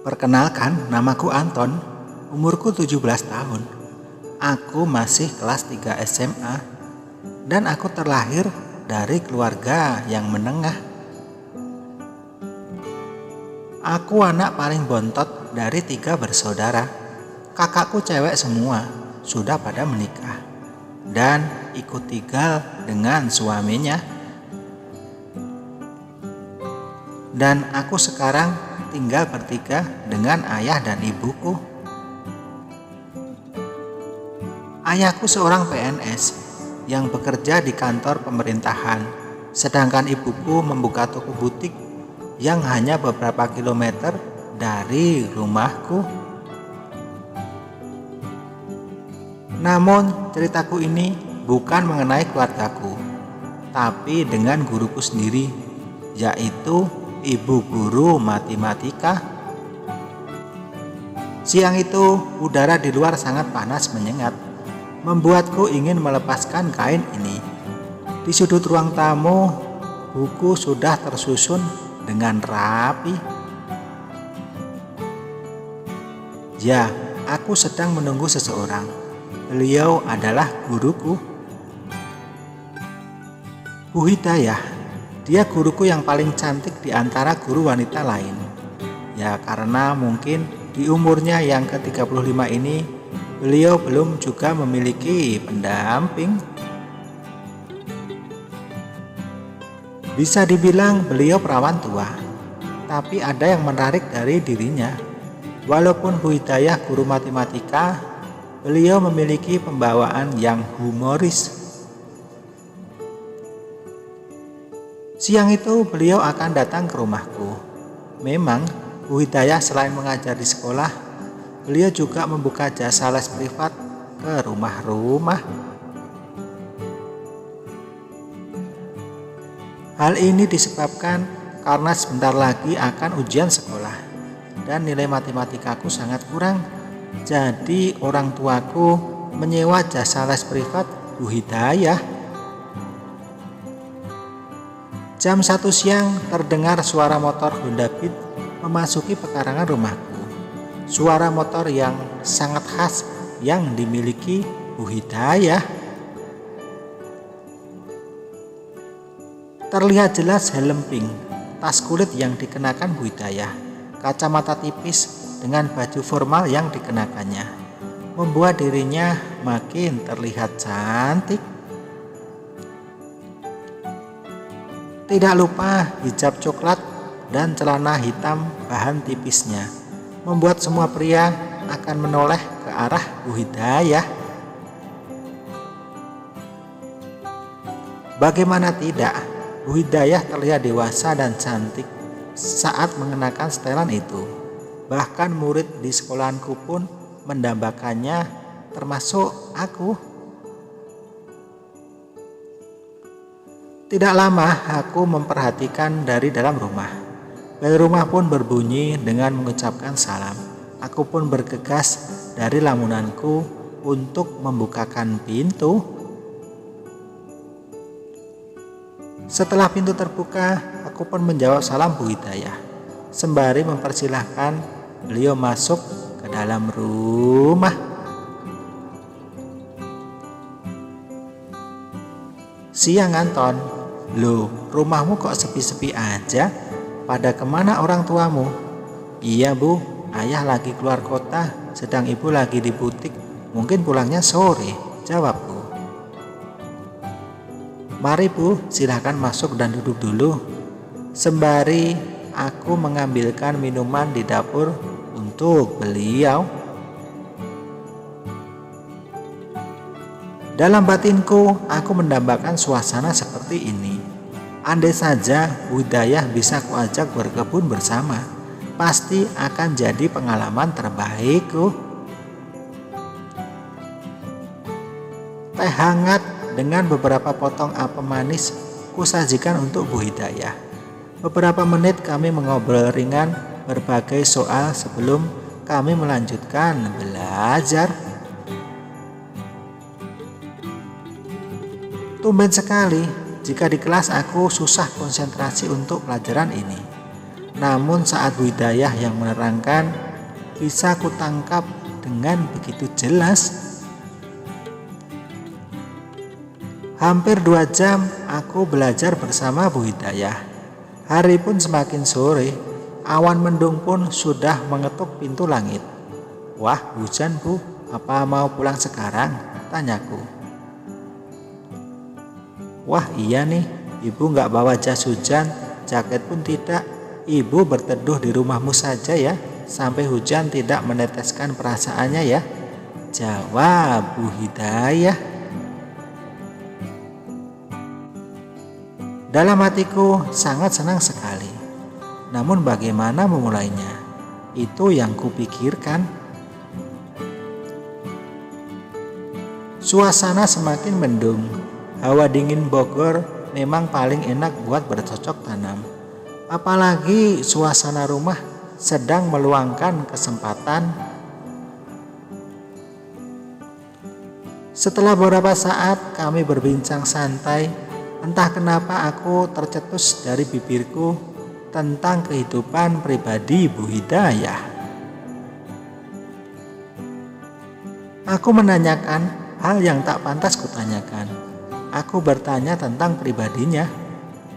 Perkenalkan, namaku Anton, umurku 17 tahun. Aku masih kelas 3 SMA dan aku terlahir dari keluarga yang menengah. Aku anak paling bontot dari 3 bersaudara. Kakakku cewek semua, sudah pada menikah dan ikut tinggal dengan suaminya. Dan aku sekarang tinggal bertiga dengan ayah dan ibuku. Ayahku seorang PNS yang bekerja di kantor pemerintahan, sedangkan ibuku membuka toko butik yang hanya beberapa kilometer dari rumahku. Namun ceritaku ini bukan mengenai keluargaku, tapi dengan guruku sendiri, yaitu ibu guru matematika. Siang itu udara di luar sangat panas menyengat, membuatku ingin melepaskan kain ini. Di sudut ruang tamu, buku sudah tersusun dengan rapi. Ya, aku sedang menunggu seseorang. Beliau adalah guruku, Bu Hidayah. Dia guruku yang paling cantik di antara guru wanita lain. Ya, karena mungkin di umurnya yang ke-35 ini, beliau belum juga memiliki pendamping. Bisa dibilang beliau perawan tua, tapi ada yang menarik dari dirinya. Walaupun Bu Hidayah guru matematika, beliau memiliki pembawaan yang humoris. Siang itu beliau akan datang ke rumahku. Memang Bu Hidayah selain mengajar di sekolah, beliau juga membuka jasa les privat ke rumah-rumah. Hal ini disebabkan karena sebentar lagi akan ujian sekolah dan nilai matematikaku sangat kurang. Jadi orang tuaku menyewa jasa les privat Bu Hidayah. Jam 1 siang terdengar suara motor Honda Beat memasuki pekarangan rumahku. Suara motor yang sangat khas yang dimiliki Bu Hidayah. Terlihat jelas helm pink, tas kulit yang dikenakan Bu Hidayah, kacamata tipis dengan baju formal yang dikenakannya, membuat dirinya makin terlihat cantik. Tidak lupa hijab coklat dan celana hitam bahan tipisnya, membuat semua pria akan menoleh ke arah Bu Hidayah. Bagaimana tidak, Bu Hidayah terlihat dewasa dan cantik saat mengenakan setelan itu. Bahkan murid di sekolahanku pun mendambakannya, termasuk aku. Tidak lama aku memperhatikan dari dalam rumah. Bel rumah pun berbunyi dengan mengucapkan salam. Aku pun bergegas dari lamunanku untuk membukakan pintu. Setelah pintu terbuka, aku pun menjawab salam Bu Hidayah, sembari mempersilahkan beliau masuk ke dalam rumah. Siang Anton. Loh, rumahmu kok sepi-sepi aja? Pada kemana orang tuamu? Iya Bu, ayah lagi keluar kota, sedang ibu lagi di butik. Mungkin pulangnya sore, jawabku. Mari Bu, silahkan masuk dan duduk dulu. Sembari aku mengambilkan minuman di dapur untuk beliau. Dalam batinku, aku mendambakan suasana seperti ini. Andai saja Bu Hidayah bisa kuajak berkebun bersama, pasti akan jadi pengalaman terbaikku. Teh hangat dengan beberapa potong apem manis kusajikan untuk Bu Hidayah. Beberapa menit kami mengobrol ringan berbagai soal sebelum kami melanjutkan belajar. Tumben sekali jika di kelas aku susah konsentrasi untuk pelajaran ini. Namun saat Bu Hidayah yang menerangkan, bisa kutangkap dengan begitu jelas. Hampir 2 jam aku belajar bersama Bu Hidayah. Hari pun semakin sore, awan mendung pun sudah mengetuk pintu langit. "Wah, hujan Bu, apa mau pulang sekarang?" tanyaku. "Wah iya nih, Ibu gak bawa jas hujan, jaket pun tidak. Ibu berteduh di rumahmu saja ya, sampai hujan tidak meneteskan perasaannya ya," jawab Bu Hidayah. Dalam hatiku sangat senang sekali. Namun bagaimana memulainya? Itu yang kupikirkan. Suasana semakin mendung. Hawa dingin Bogor memang paling enak buat bercocok tanam. Apalagi suasana rumah sedang meluangkan kesempatan. Setelah beberapa saat kami berbincang santai, entah kenapa aku tercetus dari bibirku tentang kehidupan pribadi Bu Hidayah. Aku menanyakan hal yang tak pantas kutanyakan. Aku bertanya tentang pribadinya.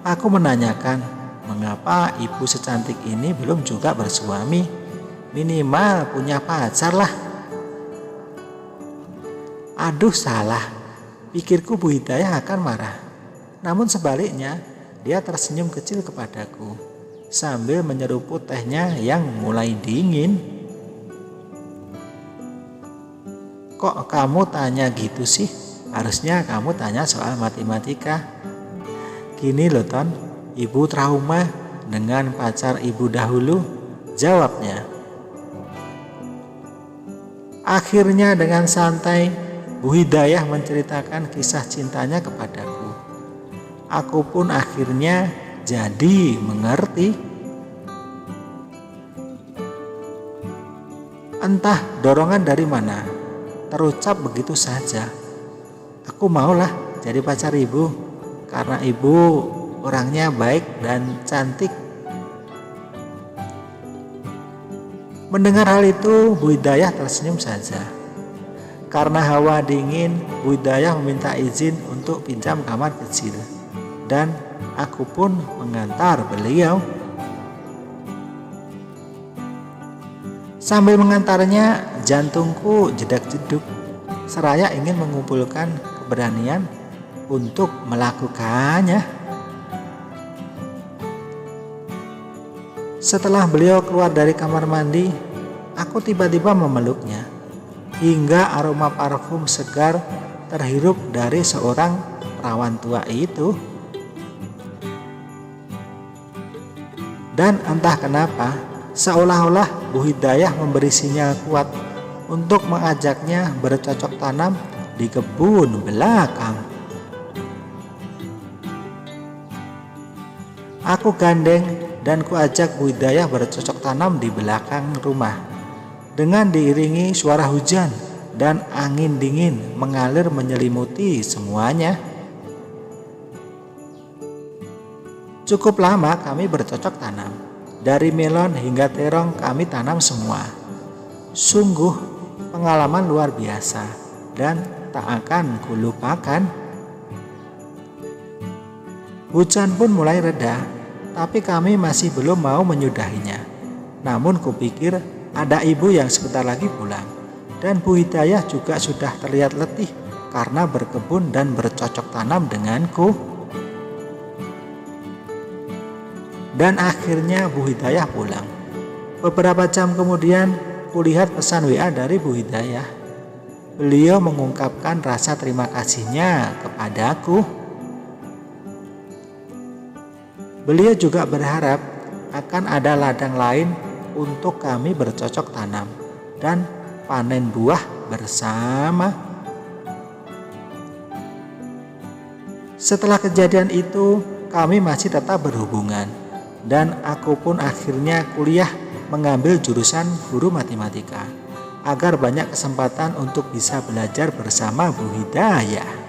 Aku menanyakan, mengapa ibu secantik ini belum juga bersuami? Minimal punya pacar lah. Aduh salah, pikirku Bu Hidayah akan marah. Namun sebaliknya, dia tersenyum kecil kepadaku sambil menyeruput tehnya yang mulai dingin. "Kok kamu tanya gitu sih? Harusnya kamu tanya soal matematika." "Gini loh Ton, ibu trauma dengan pacar ibu dahulu," jawabnya. Akhirnya dengan santai, Bu Hidayah menceritakan kisah cintanya kepadaku. Aku pun akhirnya jadi mengerti. Entah dorongan dari mana, terucap begitu saja. Aku maulah jadi pacar ibu, karena ibu orangnya baik dan cantik. Mendengar hal itu, Bu Hidayah tersenyum saja. Karena hawa dingin, Bu Hidayah meminta izin untuk pinjam kamar kecil. Dan aku pun mengantar beliau. Sambil mengantarnya, jantungku jedak-jeduk, seraya ingin mengumpulkan keberanian untuk melakukannya. Setelah beliau keluar dari kamar mandi, aku tiba-tiba memeluknya, hingga aroma parfum segar terhirup dari seorang perawan tua itu. Dan entah kenapa, seolah-olah Bu Hidayah memberi sinyal kuat untuk mengajaknya bercocok tanam di kebun belakang. Aku gandeng dan kuajak Bu Hidayah bercocok tanam di belakang rumah. Dengan diiringi suara hujan dan angin dingin mengalir menyelimuti semuanya. Cukup lama kami bercocok tanam. Dari melon hingga terong kami tanam semua. Sungguh pengalaman luar biasa dan tak akan kulupakan. Hujan pun mulai reda, tapi kami masih belum mau menyudahinya. Namun kupikir ada ibu yang sebentar lagi pulang, dan Bu Hidayah juga sudah terlihat letih karena berkebun dan bercocok tanam denganku. Dan akhirnya Bu Hidayah pulang. Beberapa jam kemudian, kulihat pesan WA dari Bu Hidayah. Beliau mengungkapkan rasa terima kasihnya kepadaku. Beliau juga berharap akan ada ladang lain untuk kami bercocok tanam dan panen buah bersama. Setelah kejadian itu, kami masih tetap berhubungan. Dan aku pun akhirnya kuliah mengambil jurusan guru matematika agar banyak kesempatan untuk bisa belajar bersama Bu Hidayah.